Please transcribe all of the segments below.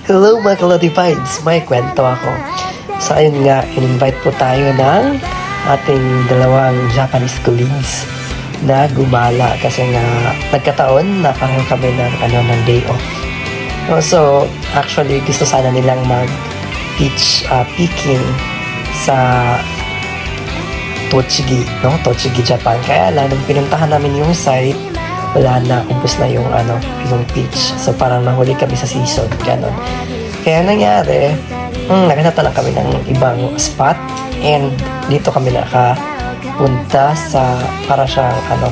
Hello mga Kalodifieds, may kwento ako. So ayun nga, in-invite po tayo ng ating dalawang Japanese colleagues na gumala kasi nga nagkataon na pareho kami ng day off. No, so actually gusto sana nilang mag-teach picking sa Tochigi, Tochigi, Japan. Kaya lang, nung pinuntahan namin yung site, wala na, ubos na yung pitch. So parang nahuli kami sa season, ganon. Kaya nangyari, naghanap lang kami ng ibang spot and dito kami nakapunta sa para siyang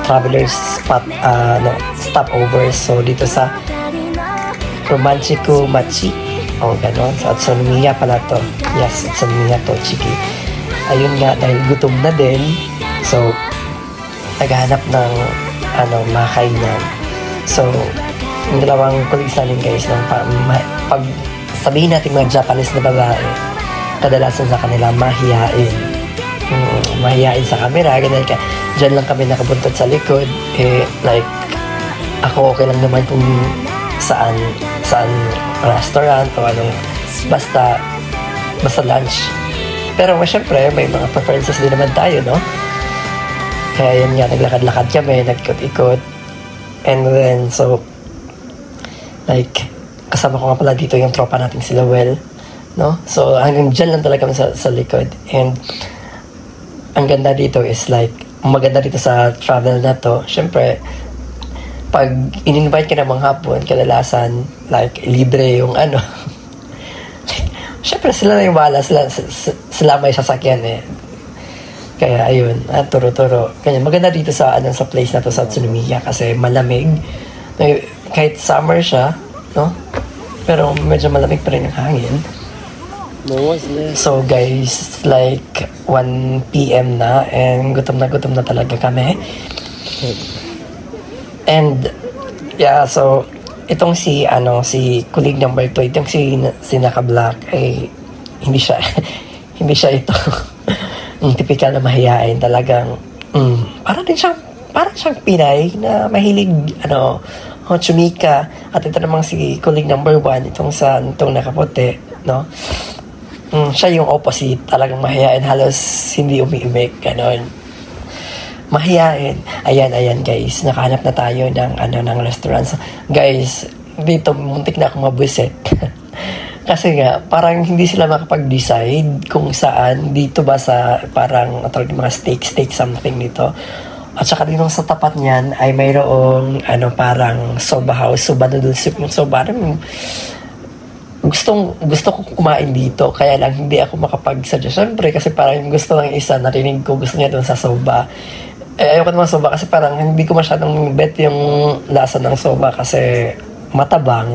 traveler's spot, stopover. So dito sa Romanchiku Machi, ganon. So Utsunomiya pala to. Yes, Utsunomiya Tochigi. Ayun nga, dahil gutom na din, so naghahanap ng makainan. So yung dalawang colleagues namin guys, pag sabihin natin mga Japanese na babae, kadalasan sa kanila mahihain. Mahihain sa camera, ganyan ka. Diyan lang kami nakabuntot sa likod. Like, ako okay lang naman kung saan restaurant o basta lunch. Pero syempre, may mga preferences din naman tayo, no? Kaya yun nga, naglakad-lakad kami, nagikot-ikot. And then, so, like, kasama ko nga pala dito yung tropa nating si Lowell, no? So, hanggang dyan lang talaga kami sa likod. And, ang ganda dito is like, maganda dito sa travel na to, syempre, pag in-invite ka namang hapon, kadalasan, like, libre yung syempre, sila na yung bahala, sila may sasakyan eh. Kaya ayun, turo-turo. Kaya maganda dito sa place na to sa Utsunomiya kasi malamig. Kahit summer siya, no? Pero medyo malamig pa rin ang hangin. So guys, like 1 PM na and gutom na talaga kami. And yeah, so itong si colleague number 2, itong si Naka-Black ay hindi siya ito. Typical na mahihain talagang parang siyang Pinay na mahilig chumika. At ito namang si colleague number 1, itong nakaputi, no? Siya yung opposite, talagang mahihain, halos hindi umiimik, ganon. Mahihain. Ayan guys, nakahanap na tayo ng restaurant. So, guys, dito muntik na akong mabuset. Kasi nga, parang hindi sila makapag-decide kung saan dito ba sa parang mga steak something dito. At saka dito sa tapat niyan ay mayroong parang soba house, soba noodle soup. Yung soba, gusto ko kumain dito, kaya lang hindi ako makapag-suggest. Siyempre, kasi parang gusto ng isa, narinig ko, gusto niya doon sa soba. Ayoko naman soba kasi parang hindi ko masyadong bet yung lasa ng soba kasi matabang.